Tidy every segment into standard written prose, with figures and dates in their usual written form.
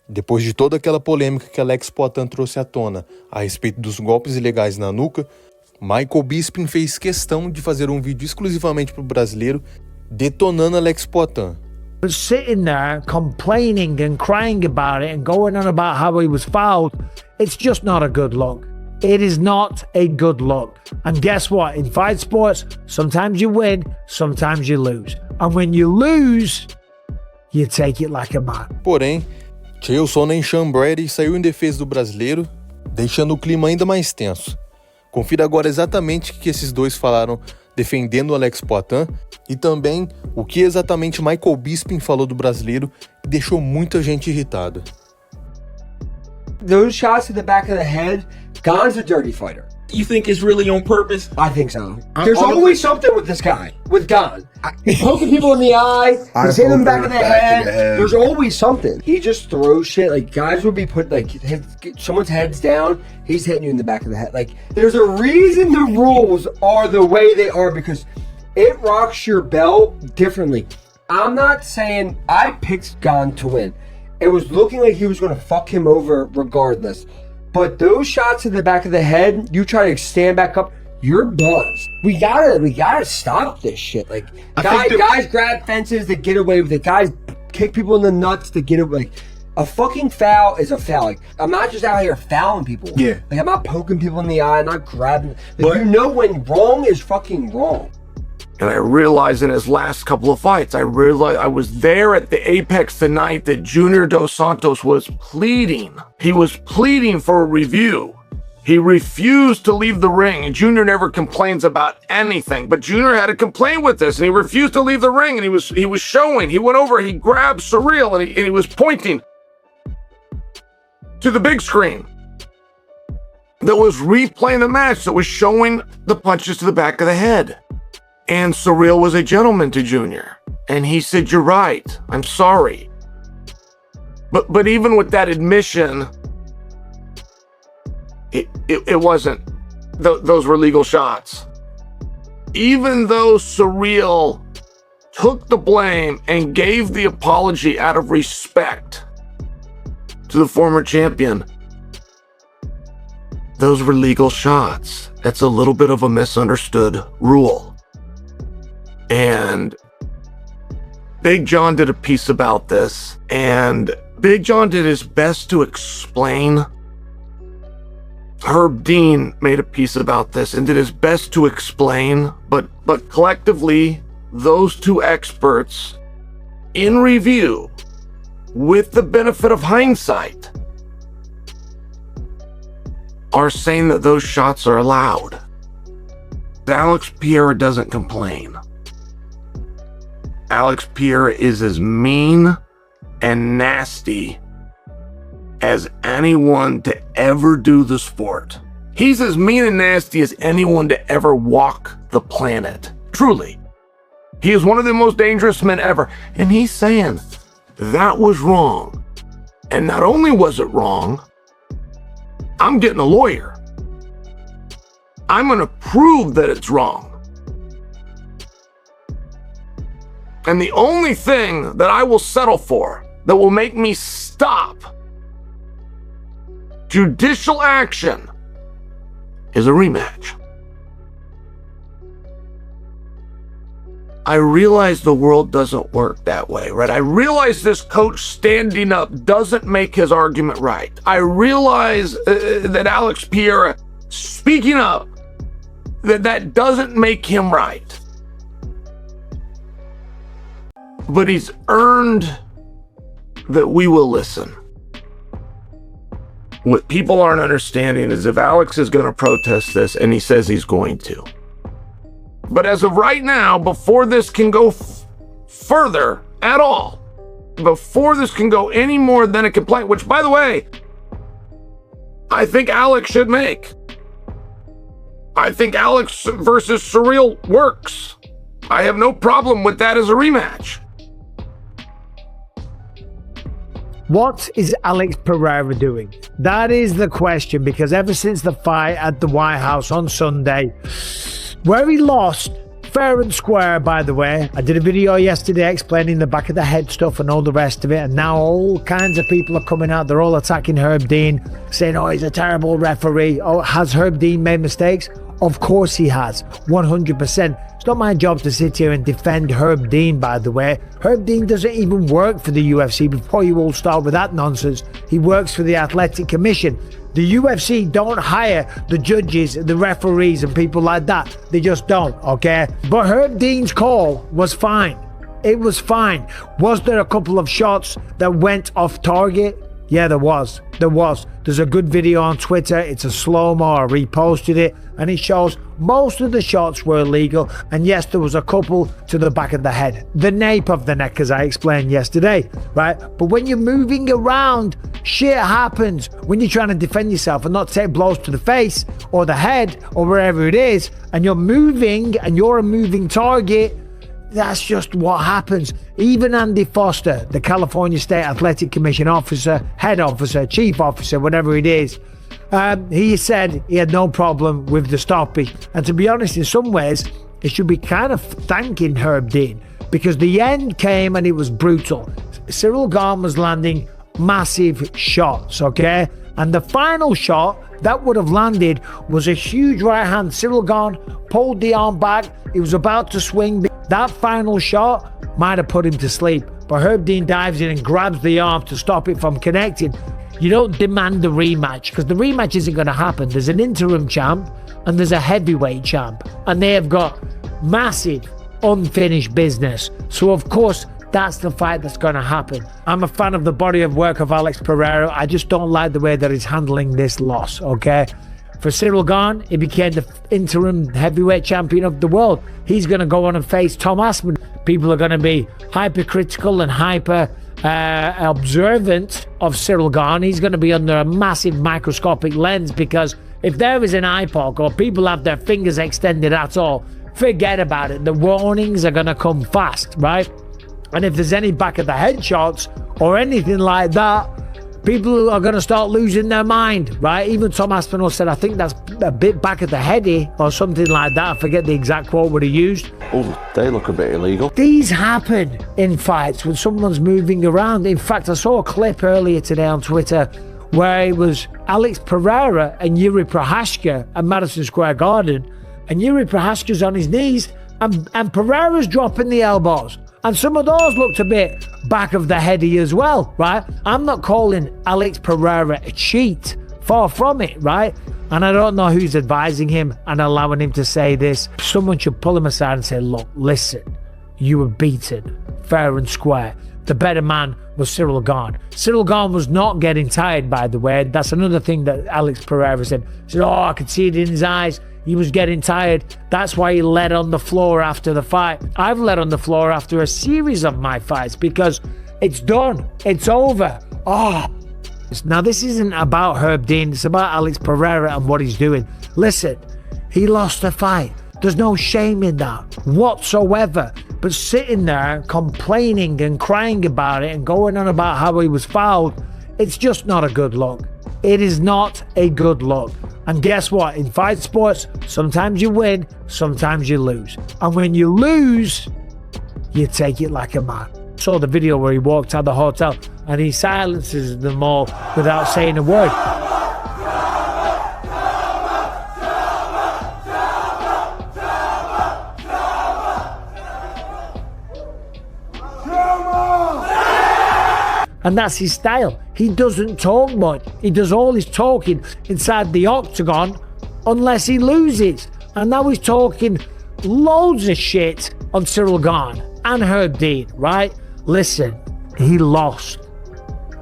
Depois de toda aquela polêmica que Alex Poatan trouxe à tona a respeito dos golpes ilegais na nuca, Michael Bisping fez questão de fazer um vídeo exclusivamente para o brasileiro detonando Alex Poatan. Sitting there complaining and crying about it and going on about how he was fouled, it's just not a good look. It is not a good look. And guess what? In fight sports, sometimes you win, sometimes you lose. And when you lose, you take it like a man. Porém, Ciryl Sonnen Brady saiu em defesa do brasileiro, deixando o clima ainda mais tenso. Confira agora exatamente o que esses dois falaram defendendo o Alex Poatan e também o que exatamente Michael Bisping falou do brasileiro e deixou muita gente irritada. Those shots to the back of the head, Gane's a dirty fighter. You think it's really on purpose? I think so. There's always something with this guy, with Gane. He's poking people in the eye, he's hitting them in the back of the head. There's always something. He just throws shit. Like, guys would be put, like, someone's head's down, he's hitting you in the back of the head. Like, there's a reason the rules are the way they are, because it rocks your belt differently. I'm not saying I picked Gane to win. It was looking like he was going to fuck him over regardless. But those shots to the back of the head, you try to stand back up, you're buzzed. We gotta stop this shit. Like, guys grab fences to get away with it. Guys kick people in the nuts to get away. Like, a fucking foul is a foul. Like, I'm not just out here fouling people. Yeah. Like, I'm not poking people in the eye, I'm not grabbing. Like, you know when wrong is fucking wrong. And I realized in his last couple of fights, I realized I was there at the apex the night that Junior Dos Santos was pleading. He was pleading for a review. He refused to leave the ring, and Junior never complains about anything. But Junior had a complaint with this, and he refused to leave the ring, and he was showing. He went over, he grabbed Ciryl, and he was pointing to the big screen that was replaying the match, that was showing the punches to the back of the head. And Ciryl was a gentleman to Junior. And he said, "You're right. I'm sorry." But even with that admission, it wasn't. Those were legal shots. Even though Ciryl took the blame and gave the apology out of respect to the former champion, those were legal shots. That's a little bit of a misunderstood rule. And Big John did a piece about this, and Big John did his best to explain. Herb Dean made a piece about this and did his best to explain, but collectively, those two experts, in review, with the benefit of hindsight, are saying that those shots are allowed. Alex Pereira doesn't complain. Alex Pereira is as mean and nasty as anyone to ever do the sport. He's as mean and nasty as anyone to ever walk the planet. Truly. He is one of the most dangerous men ever. And he's saying that was wrong. And not only was it wrong, I'm getting a lawyer. I'm going to prove that it's wrong. And the only thing that I will settle for that will make me stop judicial action is a rematch. I realize the world doesn't work that way, right? I realize this coach standing up doesn't make his argument right. I realize that Alex Pereira speaking up, that doesn't make him right. But he's earned that we will listen. What people aren't understanding is if Alex is going to protest this, and he says he's going to. But as of right now, before this can go further at all, before this can go any more than a complaint, which, by the way, I think Alex should make. I think Alex versus Ciryl works. I have no problem with that as a rematch. What is Alex Pereira doing? That is the question, because ever since the fight at the White House on Sunday, where he lost fair and square, by the way. I did a video yesterday explaining the back of the head stuff and all the rest of it, and now all kinds of people are coming out. They're all attacking Herb Dean, saying, oh, he's a terrible referee. Oh, has Herb Dean made mistakes? Of course he has, 100%. It's not my job to sit here and defend Herb Dean, by the way. Herb Dean doesn't even work for the UFC. Before you all start with that nonsense, he works for the Athletic Commission. The UFC don't hire the judges, the referees and people like that. They just don't, okay? But Herb Dean's call was fine. It was fine. Was there a couple of shots that went off target? Yeah, there was. There's a good video on Twitter. It's a slow-mo. I reposted it. And it shows most of the shots were illegal. And yes, there was a couple to the back of the head. The nape of the neck, as I explained yesterday, right? But when you're moving around, shit happens. When you're trying to defend yourself and not take blows to the face or the head or wherever it is, and you're moving and you're a moving target, that's just what happens. Even Andy Foster, the California State Athletic Commission officer, head officer, chief officer, whatever it is, he said he had no problem with the stoppage. And to be honest, in some ways, it should be kind of thanking Herb Dean, because the end came and it was brutal. Ciryl Gane was landing massive shots, okay? And the final shot that would have landed was a huge right hand. Ciryl Gane pulled the arm back. He was about to swing. That final shot might have put him to sleep. But Herb Dean dives in and grabs the arm to stop it from connecting. You don't demand a rematch, because the rematch isn't going to happen. There's an interim champ and there's a heavyweight champ. And they have got massive unfinished business. So of course, that's the fight that's going to happen. I'm a fan of the body of work of Alex Pereira. I just don't like the way that he's handling this loss, okay? For Ciryl Gane, he became the interim heavyweight champion of the world. He's going to go on and face Tom Aspin. People are going to be hypercritical and hyper observant of Ciryl Gane. He's going to be under a massive microscopic lens, because if there is an eye poke or people have their fingers extended at all, forget about it. The warnings are going to come fast, right? And if there's any back of the head shots or anything like that, people are going to start losing their mind, right? Even Tom Aspinall said, I think that's a bit back of the heady or something like that. I forget the exact quote what he used. Oh, they look a bit illegal. These happen in fights when someone's moving around. In fact, I saw a clip earlier today on Twitter where it was Alex Pereira and Jiří Procházka at Madison Square Garden. And Jiří Procházka's on his knees and Pereira's dropping the elbows. And some of those looked a bit back of the heady as well, right? I'm not calling Alex Pereira a cheat. Far from it, right? And I don't know who's advising him and allowing him to say this. Someone should pull him aside and say, look, listen, you were beaten, fair and square. The better man was Ciryl Gane. Ciryl Gane was not getting tired, by the way. That's another thing that Alex Pereira said. He said, oh, I could see it in his eyes. He was getting tired. That's why he led on the floor after the fight. I've led on the floor after a series of my fights because it's done. It's over. Oh. Now, this isn't about Herb Dean. It's about Alex Pereira and what he's doing. Listen, he lost the fight. There's no shame in that whatsoever. But sitting there complaining and crying about it and going on about how he was fouled, it's just not a good look. It is not a good look. And guess what? In fight sports, sometimes you win, sometimes you lose. And when you lose, you take it like a man. I saw the video where he walked out of the hotel and he silences them all without saying a word. And that's his style. He doesn't talk much. He does all his talking inside the octagon unless he loses. And now he's talking loads of shit on Ciryl Gane and Herb Dean, right? Listen, he lost.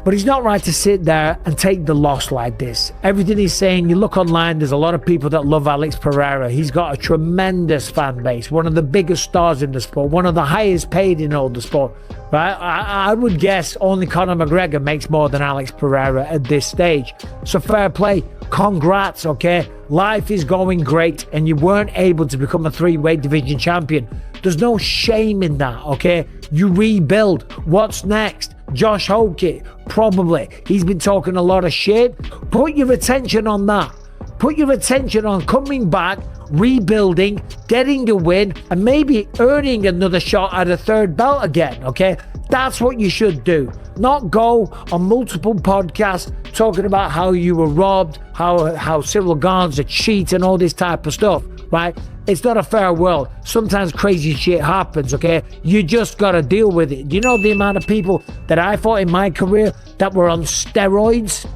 But he's not right to sit there and take the loss like this. Everything he's saying, you look online, there's a lot of people that love Alex Pereira. He's got a tremendous fan base, one of the biggest stars in the sport, one of the highest paid in all the sport. Right? I would guess only Conor McGregor makes more than Alex Pereira at this stage. So fair play. Congrats, okay? Life is going great and you weren't able to become a 3-weight division champion. There's no shame in that, okay? You rebuild. What's next? Josh Hoke, probably. He's been talking a lot of shit. Put your attention on that. Put your attention on coming back, rebuilding, getting a win, and maybe earning another shot at a third belt again, okay? That's what you should do. Not go on multiple podcasts talking about how you were robbed, how Ciryl Gane's a cheat and all this type of stuff, right? It's not a fair world. Sometimes crazy shit happens, okay? You just gotta deal with it. Do you know the amount of people that I fought in my career that were on steroids?